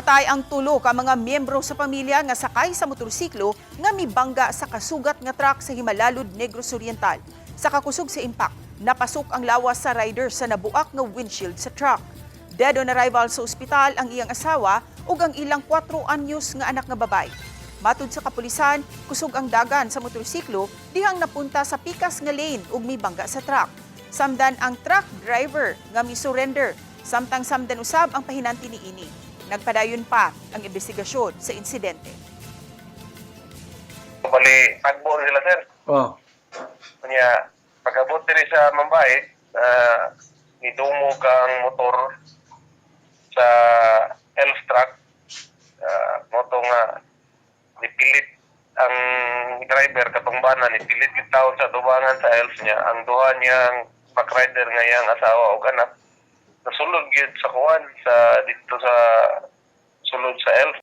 Patay ang tulo ka mga miyembro sa pamilya nga sakay sa motorsiklo nga mibangga sa kasugat nga truck sa Himalalud, Negros Oriental. Sa kakusog sa impact, napasok ang lawas sa rider sa nabuak nga windshield sa truck. Dead on arrival sa ospital ang iyang asawa ug ang ilang 4 anyos nga anak nga babay. Matud sa kapulisan, kusog ang dagan sa motorsiklo dihang napunta sa pikas nga lane ug mibangga sa truck. Samdan ang truck driver nga misurrender, samtang samdan usab ang pahinanti niini. Nagpadayon pa ang investigasyon sa insidente. Bali, tagbo sila, sir. Oh. Kanya, pag-abot diri sa Mambay, idumog ang motor sa elf truck. Moto nga, nipilit ang driver katong bana, nipilit yung taon sa dubangan sa elf niya. Ang duha niyang backrider nga yang asawa o anak, nasulod yun sa kuwan, sa dito sa sulod sa elf.